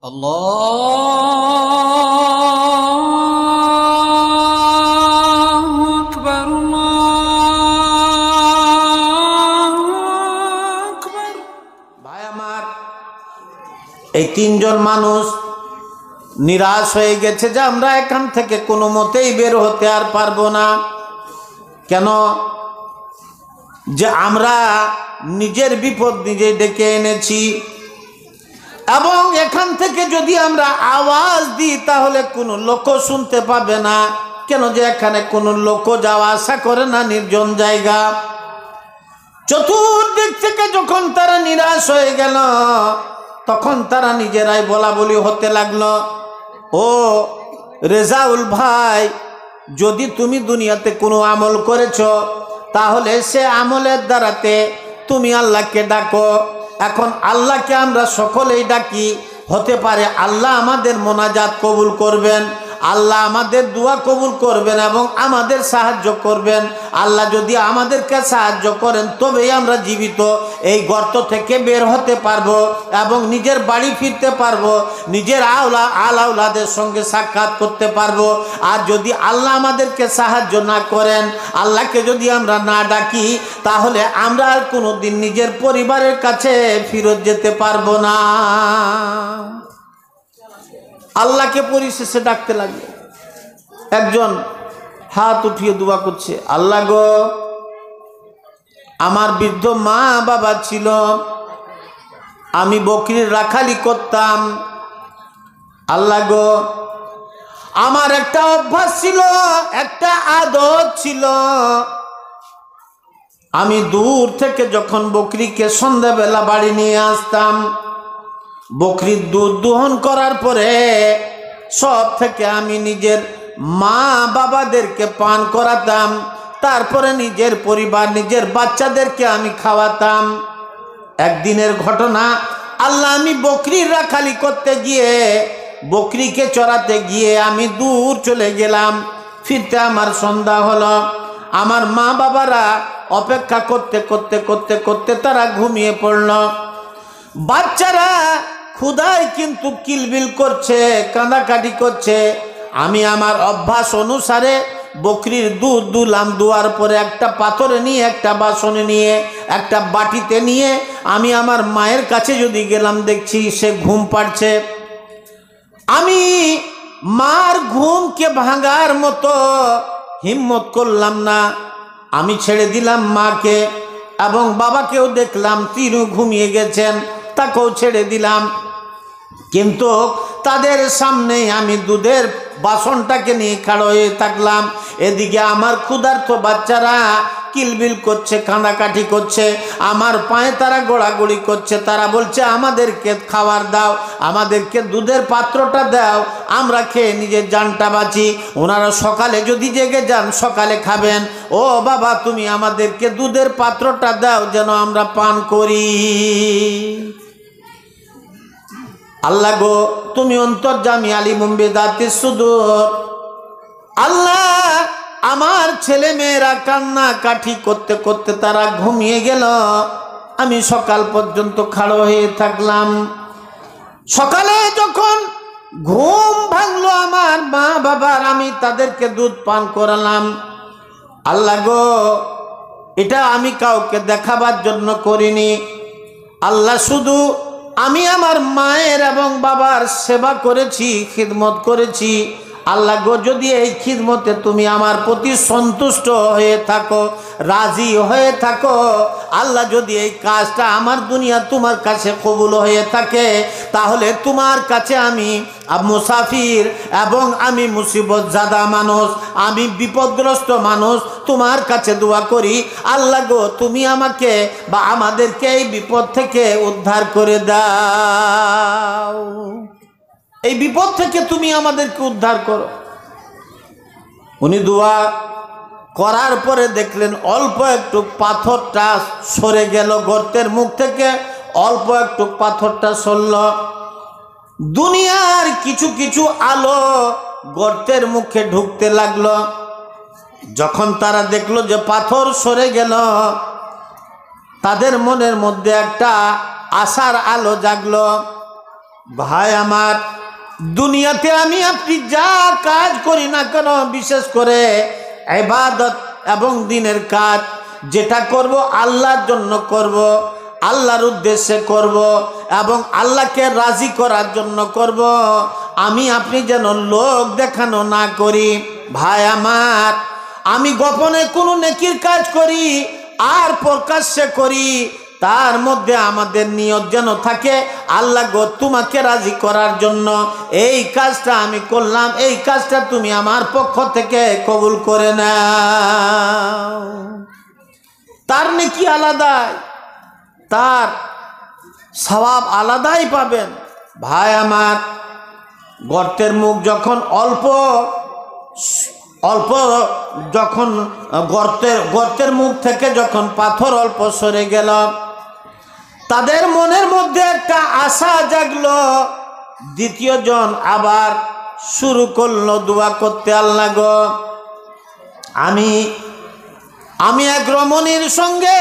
আল্লাহু আকবার, আল্লাহু আকবার। ভাই আমার, এই তিনজন মানুষ নিরাশ হয়ে গেছে যে আমরা এখান থেকে কোনো মতেই বের হতে আর পারবো না। কেন? যে আমরা নিজের বিপদ নিজে ডেকে এনেছি, এবং এখান থেকে যদি আমরা আওয়াজ দিই তাহলে কোনো লোক শুনতে পাবে না। কেন? যে এখানে কোনো লোক যাওয়া আসা করে না, নির্জন জায়গা। চতুর্দিক থেকে যখন তারা নিরাশ হয়ে গেল, তখন তারা নিজেরাই বলা বলি হতে লাগলো, ও রেজাউল ভাই, যদি তুমি দুনিয়াতে কোনো আমল করেছ তাহলে সে আমলের দ্বারাতে তুমি আল্লাহকে ডাকো। এখন আল্লাহকে আমরা সকলেই ডাকি, হতে পারে আল্লাহ আমাদের মোনাজাত কবুল করবেন, আল্লাহ আমাদের দোয়া কবুল করবেন এবং আমাদের সাহায্য করবেন। আল্লাহ যদি আমাদেরকে সাহায্য করেন তবেই আমরা জীবিত এই গর্ত থেকে বের হতে পারবো এবং নিজের বাড়ি ফিরতে পারবো, নিজের আওলাদের সঙ্গে সাক্ষাৎ করতে পারবো। আর যদি আল্লাহ আমাদেরকে সাহায্য না করেন, আল্লাহকে যদি আমরা না ডাকি, তাহলে আমরা আর কোনো দিন নিজের পরিবারের কাছে ফিরত যেতে পারবো না। আল্লাহকে পরিশেষে ডাকতে লাগলো। একজন হাত উঠিয়ে দোয়া করছে, আল্লাহ গো, আমার বৃদ্ধ মা বাবা ছিল, আমি বকরির রাখালি করতাম। আল্লাহ গো, আমার একটা অভ্যাস ছিল, একটা আদত ছিল, আমি দূর থেকে যখন বকরিকে সন্ধ্যাবেলা বাড়ি নিয়ে আসতাম, বকরির দুধ দোহন করার পরে সব থেকে আমি নিজের মা বাবাদেরকে পান করাতাম, তারপরে নিজের পরিবার নিজের বাচ্চাদেরকে আমি খাওয়াতাম। একদিনের ঘটনা, আল্লাহ, আমি বকরির রাখালি করতে গিয়ে, বকরিকে চড়াতে গিয়ে আমি দূর চলে গেলাম। ফিরতে আমার সন্ধ্যা হলো। আমার মা বাবারা অপেক্ষা করতে করতে করতে করতে তারা ঘুমিয়ে পড়ল। বাচ্চারা ক্ষুধায় কিন্তু কিলবিল করছে, কাঁদাকাটি করছে। আমি আমার অভ্যাস অনুসারে বকরির দুধ দুলাম, দুয়ার পরে একটা পাথরে নিয়ে, একটা বাসনে নিয়ে, একটা বাটিতে নিয়ে আমি আমার মায়ের কাছে যদি গেলাম, দেখছি সে ঘুম পাড়ছে। আমি মার ঘুমকে ভাঙার মতো হিম্মত করলাম না, আমি ছেড়ে দিলাম মাকে, এবং বাবাকেও দেখলাম তিনিও ঘুমিয়ে গেছেন, তাকেও ছেড়ে দিলাম। কিন্তু তাদের সামনে আমি দুধের বাসনটাকে নিয়ে খাড়া হয়ে থাকলাম। এদিকে আমার ক্ষুধার্ত বাচ্চারা কিলবিল করছে, কাঁদাকাটি করছে, আমার পায়ে তারা গোড়াগড়ি করছে। তারা বলছে, আমাদেরকে খাবার দাও, আমাদেরকে দুধের পাত্রটা দাও, আমরা খেয়ে নিজের জানটা বাঁচি। ওনারা সকালে যদি জেগে যান সকালে খাবেন। ও বাবা, তুমি আমাদেরকে দুধের পাত্রটা দাও যেন আমরা পান করি। আল্লাহ গো, তুমি অন্তর্যামী, আলিমুম বিযাতিস সুদূর। আল্লাহ, আমার ছেলে মেয়েরা কান্না কাঠি করতে করতে তারা ঘুমিয়ে গেল, আমি সকাল পর্যন্ত খাড়ো হয়ে থাকলাম। সকালে যখন ঘুম ভাঙলো আমার মা বাবার, আমি তাদেরকে দুধ পান করালাম। আল্লাহ গো, এটা আমি কাউকে দেখাবার জন্য করিনি। আল্লাহ, শুধু আমি আমার মায়ের এবং বাবার সেবা করেছি, খিদমত করেছি। আল্লাহ গো, যদি এই খিদমতে তুমি আমার প্রতি সন্তুষ্ট হয়ে থাকো, রাজি হয়ে থাকো, আল্লাহ, যদি এই কাজটা আমার দুনিয়া তোমার কাছে কবুল হয়ে থাকে, তাহলে তোমার কাছে আমি মুসাফির এবং আমি মুসিবত জাদা মানুষ, আমি বিপদগ্রস্ত মানুষ, তোমার কাছে দোয়া করি, আল্লাহ গো, তুমি আমাকে বা আমাদেরকে এই বিপদ থেকে উদ্ধার করে দাও, এই বিপদ থেকে তুমি আমাদেরকে উদ্ধার করো। উনি দোয়া করার পরে দেখলেন অল্প একটু পাথরটা সরে গেল, গর্তের মুখ থেকে অল্প একটু পাথরটা সরল। দুনিয়ার কিছু কিছু আলো গর্তের মুখে ঢুকতে লাগলো। যখন তারা দেখলো যে পাথর সরে গেল, তাদের মনের মধ্যে একটা আশার আলো জাগলো। ভাই আমার, দুনিয়াতে আমি আপনি যা কাজ করি না কেন, বিশেষ করে ইবাদত এবং দিনের কাজ যেটা করব আল্লাহর জন্য করব, আল্লাহর উদ্দেশ্যে করব এবং আল্লাহকে রাজি করার জন্য করব। আমি আপনি যেন লোক দেখানো না করি। ভাই আমার, আমি গোপনে কোনো নেকির কাজ করি আর প্রকাশ্যে করি, তার মধ্যে আমাদের নিয়ত যেন থাকে আল্লাহ গো তোমাকে রাজি করার জন্য এই কাজটা আমি করলাম, এই কাজটা তুমি আমার পক্ষ থেকে কবুল করে নাও। তার নেকি আলাদাই, তার সওয়াব আলাদাই পাবেন। ভাই আমার, গর্তের মুখ যখন অল্প যখন গর্তের মুখ থেকে যখন পাথর অল্প সরে গেল, তাদের মনের মধ্যে একটা আশা জাগলো। দ্বিতীয় জন আবার শুরু করলো দোয়া করতে, আল্লাহ গো আমি এক রমণীর সঙ্গে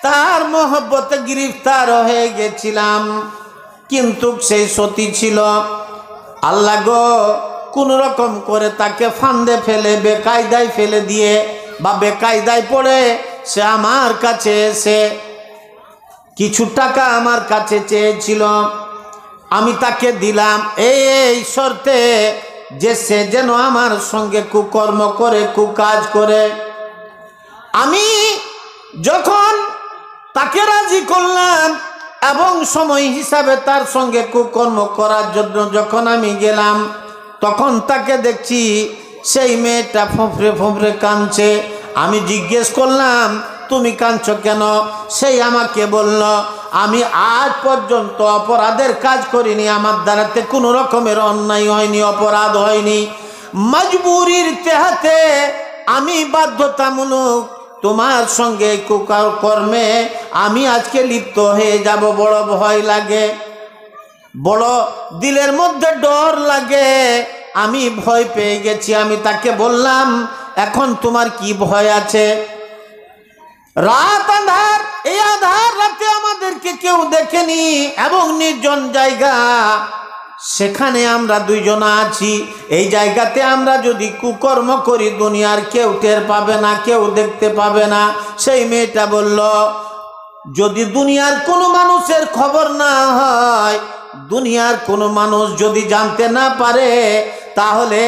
তার মহব্বতে গ্রেফতার হয়ে গেছিলাম, কিন্তু সেই সতী ছিল। আল্লাহ গো কোন রকম করে তাকে ফান্দে ফেলে বেকায়দায় ফেলে দিয়ে বা বেকায়দায় পড়ে সে আমার কাছে এসে কিছু টাকা আমার কাছে চেয়েছিল, আমি তাকে দিলাম এই শর্তে যে সে যেন আমার সঙ্গে কুকর্ম করে, কুকাজ করে। আমি যখন তাকে রাজি করলাম এবং সময় হিসাবে তার সঙ্গে কুকর্ম করার জন্য যখন আমি গেলাম, তখন তাকে দেখছি সেই মেয়েটা ফোঁফরে ফোঁফরে কাঁদছে। আমি জিজ্ঞেস করলাম তুমি কাঁদছো কেন? সেই আমাকে বলল আমি আজ পর্যন্ত অপরাধের কাজ করিনি, আমার দ্বারাতে কোনো রকমের অন্যায় হয়নি, অপরাধ হয়নি। মজবুরির তেহাতে আমি বাধ্যতামূলক তোমার সঙ্গে কুকর্মে আমি আজকে লিপ্ত হয়ে যাব। বড় ভয় লাগে, বড় দিলের মধ্যে ডর লাগে, আমি ভয় পেয়ে গেছি। আমি তাকে বললাম এখন তোমার কি ভয় আছে? রাত আঁধার, এই আঁধার রাতে আমাদেরকে কেউ দেখেনি এবং নির্জন জায়গা, সেখানে আমরা দুইজন আছি। এই জায়গাতে আমরা যদি কুকর্ম করি দুনিয়ার কেউ টের পাবে না, কেউ দেখতে পাবে না। সেই মেয়েটা বলল যদি দুনিয়ার কোনো মানুষের খবর না হয়, দুনিয়ার কোনো মানুষ যদি জানতে না পারে, তাহলে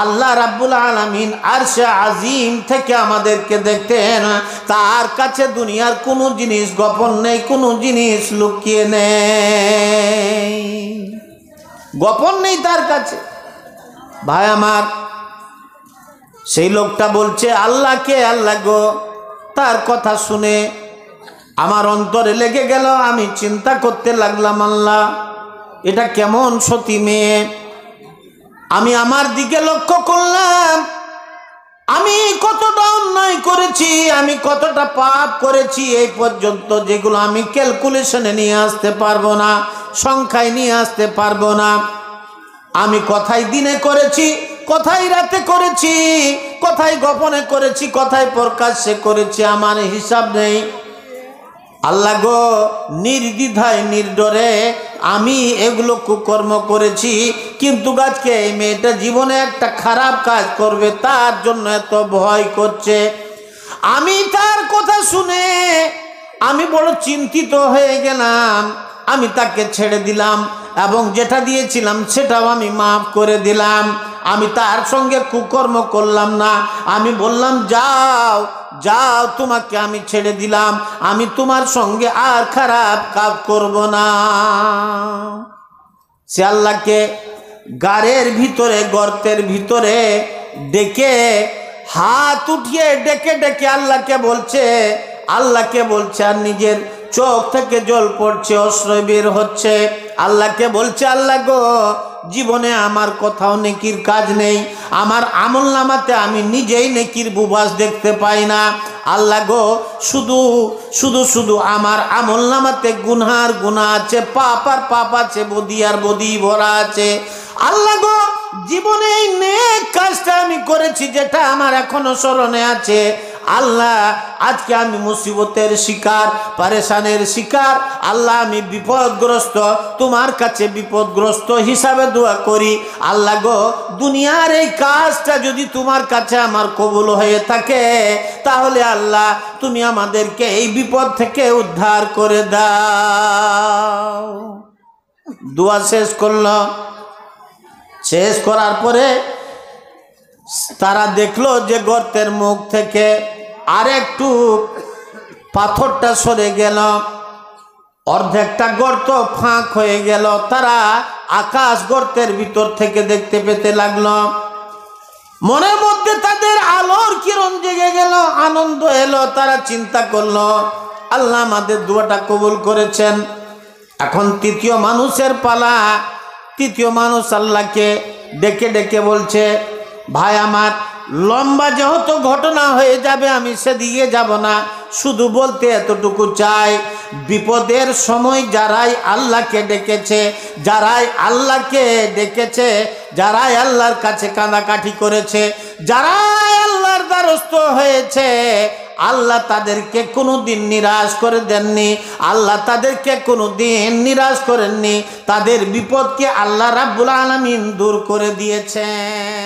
আল্লাহ রাব্বুল আলামিন আরশে আজিম থেকে আমাদেরকে দেখতেন। তার কাছে দুনিয়ার কোনো জিনিস গোপন নেই, কোনো জিনিস লুকিয়ে নেই, গোপন নেই তার কাছে। ভাই আমার, সেই লোকটা বলছে আল্লাহকে, আল্লাহ গো। তার কথা শুনে আমার অন্তরে লেগে গেল। আমি চিন্তা করতে লাগলাম আল্লাহ এটা কেমন সতী মেয়ে। আমি আমার দিকে লক্ষ্য করলাম, আমি কতটা অন্যায় করেছি, আমি কতটা পাপ করেছি এই পর্যন্ত, যেগুলো আমি ক্যালকুলেশনে নিয়ে আসতে পারবো না, সংখ্যায় নিয়ে আসতে পারবো না। আমি কোথায় দিনে করেছি, কোথায় রাতে করেছি, কোথায় গোপনে করেছি, কোথায় প্রকাশ্যে করেছি, আমার হিসাব নেই। আল্লাহ গো নির্দ্বিধায় নির্ডরে আমি এগুলো কুকর্ম করেছি, কিন্তু আজকে এই মেয়েটা জীবনে একটা খারাপ কাজ করবে, তার জন্য এত ভয় করছে। আমি তার কথা শুনে আমি বড় চিন্তিত হয়ে গেলাম। আমি তাকে ছেড়ে দিলাম এবং যেটা দিয়েছিলাম সেটাও আমি মাফ করে দিলাম। আমি তার সঙ্গে কুকর্ম করলাম না। আমি বললাম যাও যাও, তোমাকে আমি ছেড়ে দিলাম, আমি তোমার সঙ্গে আর খারাপ কাজ করব না। সে আল্লাহকে গাড়ের ভিতরে, গর্তের ভিতরে ডেকে, হাত উঠিয়ে ডেকে ডেকে আল্লাহকে বলছে, আর নিজের চোখ থেকে জল পড়ছে, অশ্রু বের হচ্ছে। আল্লাহকে বলছে আল্লাহ গো জীবনে আমার কোথাও নেকির কাজ নেই, আমার আমলনামাতে আমি নিজেই নেকির বুবাস দেখতে পাই না। আল্লাহ গো শুধু শুধু শুধু আমার আমলনামাতে গুনহার গুনাহ আছে, পাপ আর পাপ আছে, বদি আর বদি ভরা আছে। আল্লাহ গো জীবনে এই নেক কাজটা আমি করেছি যেটা আমার এখনো স্মরণে আছে, আল্লাহ আজকে আমি মুসিবতের শিকার, পারেশানের শিকার, আল্লাহ আমি বিপদগ্রস্ত, তোমার কাছে বিপদগ্রস্ত হিসাবে দোয়া করি। আল্লাহ গো, দুনিয়ার এই কাজটা যদি তোমার কাছে আমার কবুল হয়ে থাকে, তাহলে আল্লাহ তুমি আমাদেরকে এই বিপদ থেকে উদ্ধার করে দাও। দোয়া শেষ করলো। শেষ করার পরে তারা দেখলো যে গর্তের মুখ থেকে আরেকটু পাথরটা সরে গেল, অর্ধেকটা গর্ত ফাঁক হয়ে গেল। তারা আকাশ গর্তের ভিতর থেকে দেখতে পেতে লাগলো। মনের মধ্যে তাদের আলোর কিরণ জেগে গেল, আনন্দ এলো। তারা চিন্তা করলো, আল্লাহ আমাদের দোয়াটা কবুল করেছেন। এখন তৃতীয় মানুষের পালা। তৃতীয় মানুষ আল্লাহকে ডেকে ডেকে বলছে, ভাই আমার, লম্বা যেহেতু ঘটনা হয়ে যাবে, আমি সেদিকে যাব না, শুধু বলতে এতটুকু চাই, বিপদের সময় যারাই আল্লাহকে ডেকেছে, যারাই আল্লাহর কাছে কাঁদাকাটি করেছে, যারাই আল্লাহর দ্বারস্থ হয়েছে, আল্লাহ তাদেরকে কোনোদিন নিরাশ করে দেননি। আল্লাহ তাদেরকে কোনোদিন নিরাশ করেননি। তাদের বিপদকে আল্লাহ রাব্বুল আলামিন দূর করে দিয়েছেন।